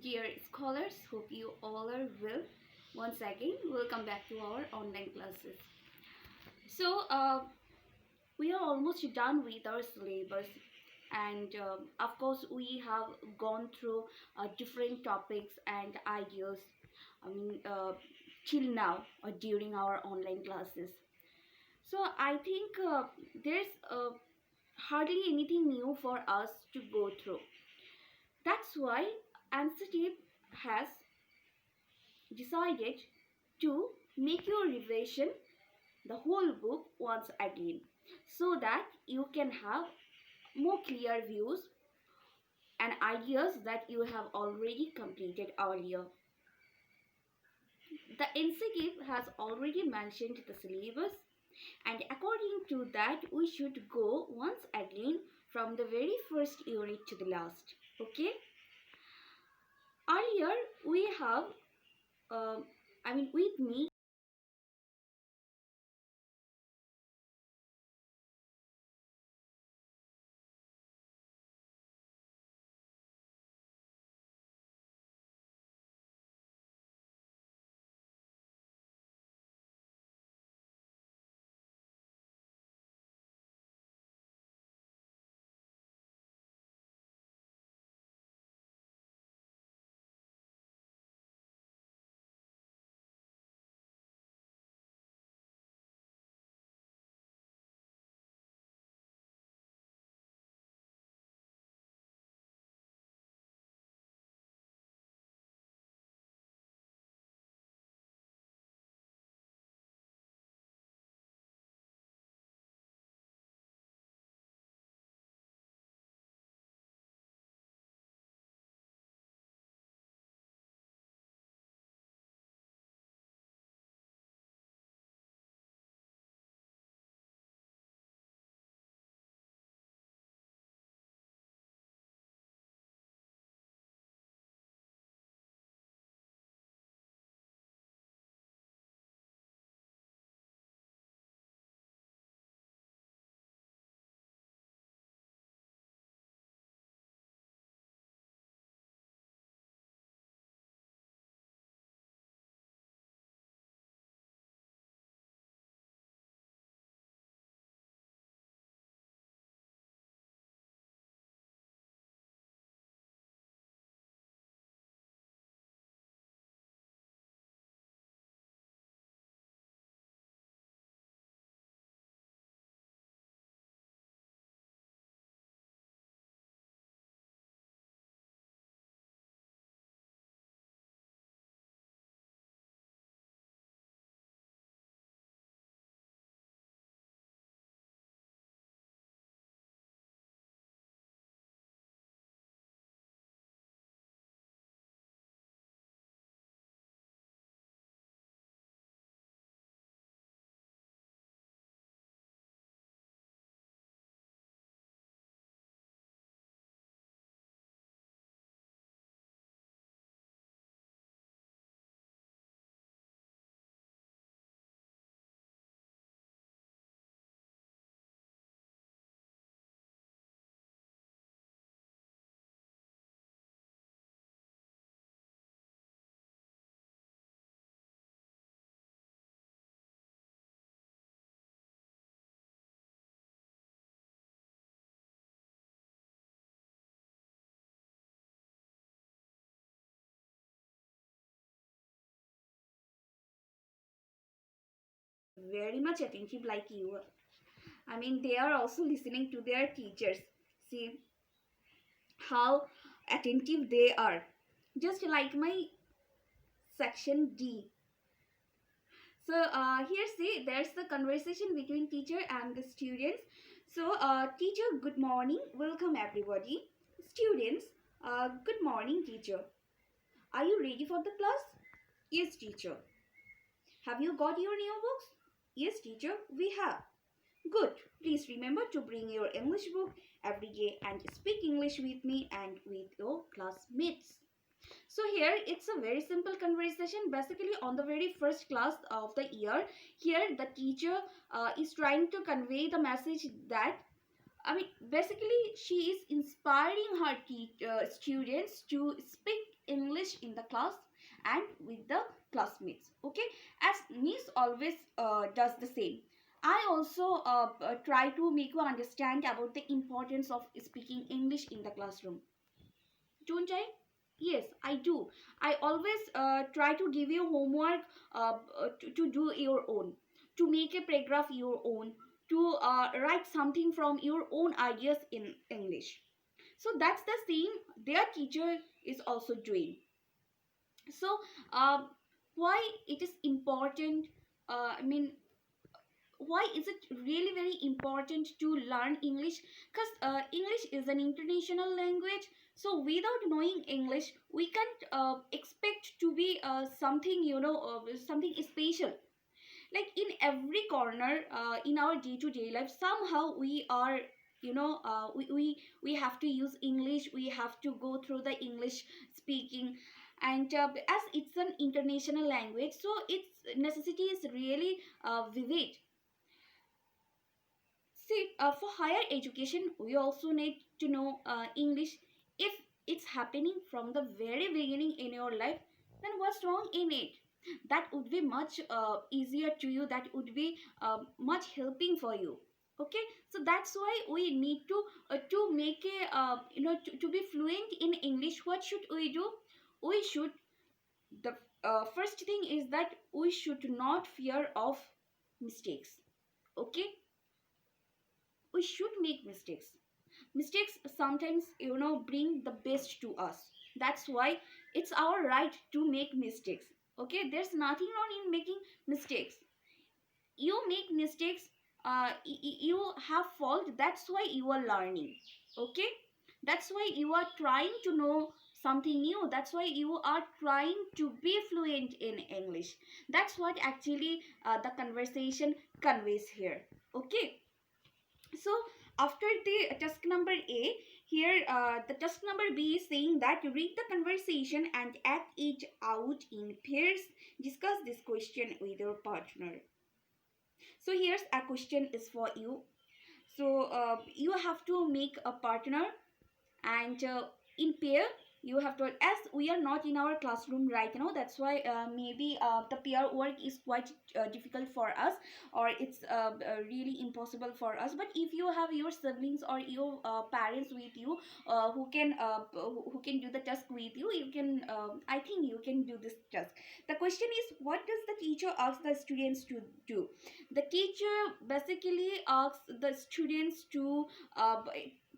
Dear scholars, hope you all are well. Once again, welcome back to our online classes. So, we are almost done with our syllabus, and of course, we have gone through different topics and ideas. I mean, till now or during our online classes. So, I think there's hardly anything new for us to go through. That's why Ansitive has decided to make your revision the whole book once again so that you can have more clear views and ideas that you have already completed earlier. The NCTIP has already mentioned the syllabus, and according to that we should go once again from the very first unit to the last. Okay, earlier we have with me very much attentive like you. They are also listening to their teachers. See how attentive they are. Just like my section D. So here see there's the conversation between teacher and the students. So teacher, good morning. Welcome everybody. Students, good morning teacher. Are you ready for the class? Yes teacher. Have you got your new books? Yes teacher, we have. Good. Please remember to bring your English book every day and speak English with me and with your classmates. So here it's a very simple conversation. Basically on the very first class of the year, here the teacher is trying to convey the message that basically she is inspiring her students to speak English English in the class and with the classmates. Okay, as Miss always does the same. I also try to make you understand about the importance of speaking English in the classroom. Don't I? Yes, I do. I always try to give you homework to do your own, to make a paragraph your own, to write something from your own ideas in English. So that's the same their teacher is also doing. So why it is important? I mean, why is it really very important to learn English? Because English is an international language, so without knowing English we can't expect to be something, something special. Like in every corner in our day-to-day life, somehow we are, we have to use English, we have to go through the English speaking. And as it's an international language, so its necessity is really vivid. See, for higher education, we also need to know English. If it's happening from the very beginning in your life, then what's wrong in it? That would be much easier to you. That would be much helping for you. Okay, so that's why we need to make a to be fluent in English. What should we do? We should, the first thing is that we should not fear of mistakes. Okay, we should make mistakes. Mistakes sometimes, bring the best to us. That's why it's our right to make mistakes. Okay, there's nothing wrong in making mistakes. You make mistakes, you have fault, that's why you are learning. Okay, that's why you are trying to know something new, that's why you are trying to be fluent in English. That's what actually the conversation conveys here. Okay, so after the task number A, here the task number B is saying that read the conversation and act it out in pairs. Discuss this question with your partner. So here's a question is for you. So you have to make a partner, and in pair you have to, as we are not in our classroom right now, that's why maybe the pair work is quite difficult for us, or it's really impossible for us. But if you have your siblings or your parents with you, who can do the task with you, you can, I think you can do this task. The question is, what does the teacher ask the students to do? The teacher basically asks the students to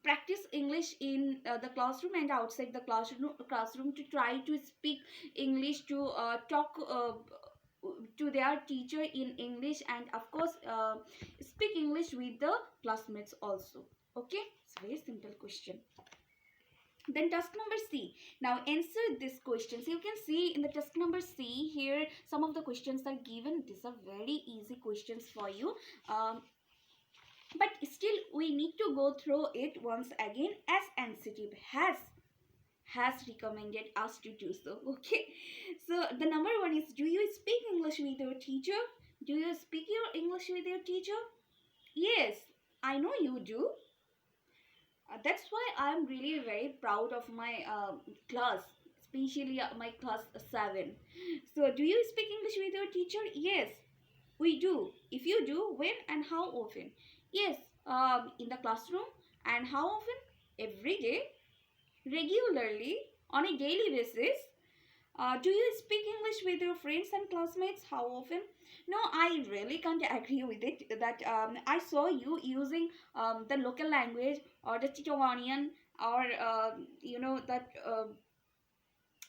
practice English in the classroom and outside the classroom, to try to speak English, to talk to their teacher in English, and of course speak English with the classmates also. Okay, it's a very simple question. Then task number C. Now answer this question. So you can see in the task number C here, some of the questions are given. These are very easy questions for you. But still we need to go through it once again, as NCTB has recommended us to do so. Okay, so the number one is, do you speak English with your teacher? Do you speak your English with your teacher? Yes, I know you do. That's why I'm really very proud of my class, especially my class 7. So do you speak English with your teacher? Yes, we do. If you do, when and how often? Yes, in the classroom. And how often? Every day, regularly, on a daily basis. Do you speak English with your friends and classmates? How often? No, I really can't agree with it. That I saw you using the local language, or the Titawanian, or that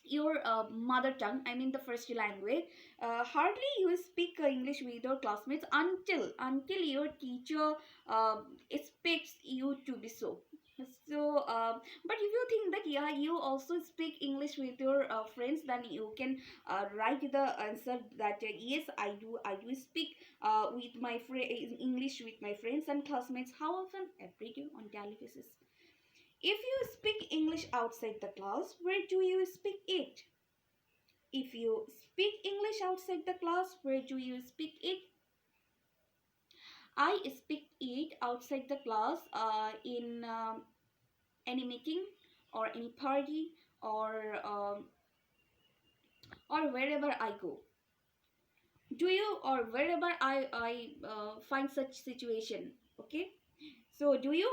your mother tongue, I mean the first language. Hardly you speak English with your classmates until your teacher expects you to be so. So but if you think that yeah, you also speak English with your friends, then you can write the answer that yes, I do speak with my English with my friends and classmates. How often? Every day, on daily basis. If you speak English outside the class, where do you speak it? If you speak English outside the class, where do you speak it? I speak it outside the class in any meeting or any party, or or wherever I go? Do you, or wherever I find such situation? Okay, so do you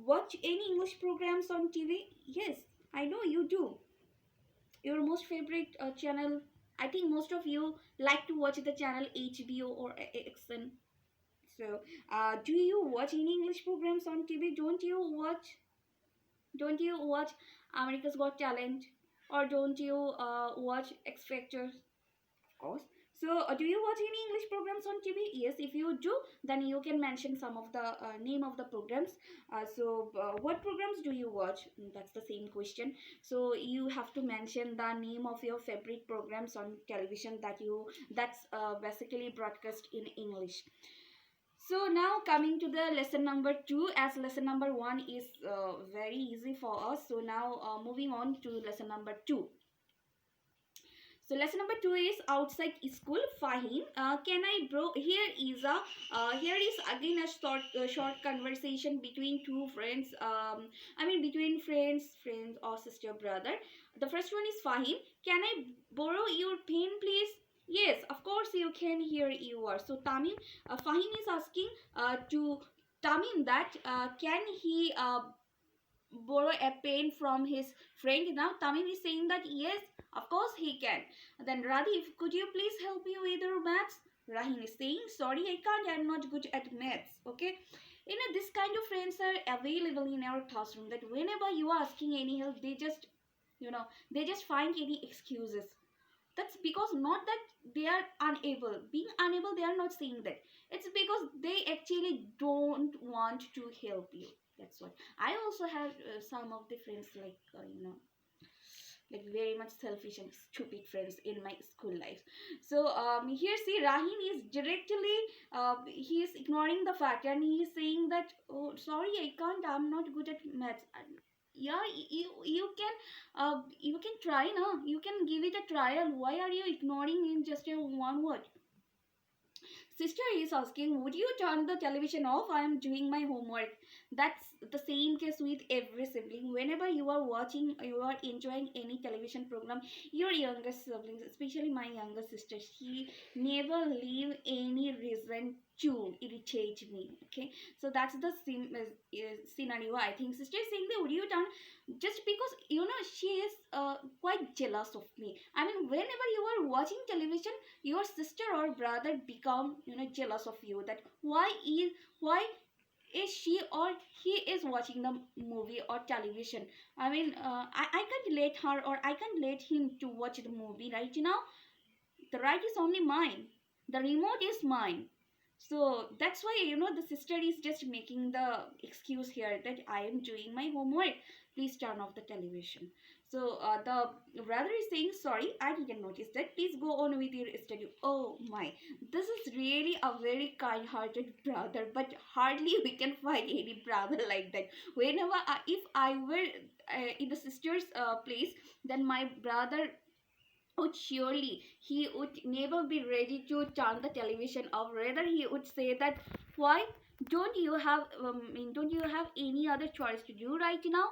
watch any English programs on TV? Yes, I know you do. Your most favorite channel, I think most of you like to watch the channel HBO or XN. So do you watch any English programs on TV? Don't you watch America's Got Talent, or don't you watch X Factor? Of course. So, do you watch any English programs on TV? Yes, if you do, then you can mention some of the name of the programs. What programs do you watch? That's the same question. So, you have to mention the name of your favorite programs on television that's basically broadcast in English. So now coming to the lesson number 2, as lesson number 1 is very easy for us. So now moving on to lesson number 2. So lesson number 2 is outside school. Fahim, can I bro? Here is again a short conversation between two friends. Between friends or sister brother. The first one is Fahim. Can I borrow your pen, please? Yes, of course you can. Here you are. So Fahim is asking to Tamim that can he borrow a pen from his friend. Now Tamim is saying that yes, of course he can. Then Radif, could you please help me with your maths? Rahim is saying, sorry, I can't, I'm not good at maths. Okay, this kind of friends are available in our classroom, that whenever you are asking any help, they just find any excuses. That's because not that they are unable. Being unable, they are not saying that. It's because they actually don't want to help you. That's why. I also have some of the friends like very much selfish and stupid friends in my school life. So here see Rahim is directly he is ignoring the fact, and he is saying that, oh sorry, I can't, I'm not good at maths. And yeah, you can try, no, you can give it a trial. Why are you ignoring in just a one word? Sister is asking, would you turn the television off? I am doing my homework. That's the same case with every sibling. Whenever you are watching, you are enjoying any television program, your younger siblings, especially my younger sister, she never leave any reason to irritate me. Okay, so that's the scenario. I think sister is saying that would you turn, just because she is quite jealous of me. I mean, whenever you are watching television, your sister or brother become jealous of you, that why is she or he is watching the movie or television. I mean, I can't let her or I can't let him to watch the movie right now. The right is only mine, the remote is mine. So that's why the sister is just making the excuse here that I am doing my homework, please turn off the television. So the brother is saying, sorry, I didn't notice that, please go on with your study. Oh my, this is really a very kind hearted brother, but hardly we can find any brother like that. Whenever if I were in the sister's place, then my brother would surely, he would never be ready to turn the television off. Rather he would say that, why don't you have any other choice to do right now?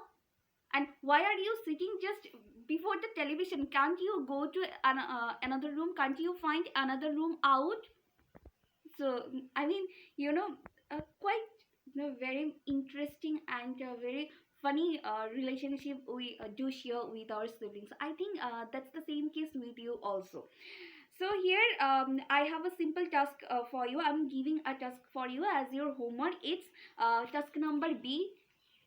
And why are you sitting just before the television? Can't you go to another room? Can't you find another room out? So I mean, quite very interesting and very funny relationship we do share with our siblings. I think that's the same case with you also. So here I have a simple task for you. I'm giving a task for you as your homework. It's task number B.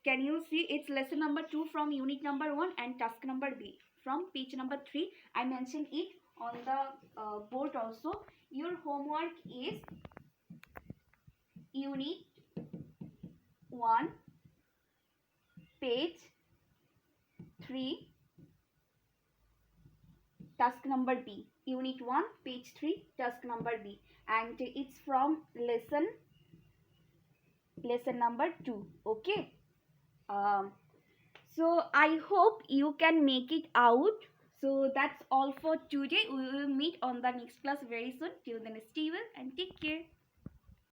Can you see? It's lesson number 2 from unit number 1 and task number B from page number 3. I mentioned it on the board also. Your homework is unit 1, page 3, task number B. Unit 1, page 3, task number B. And it's from lesson number 2. Okay. So I hope you can make it out. So that's all for today. We will meet on the next class very soon. Till then, stay well and take care.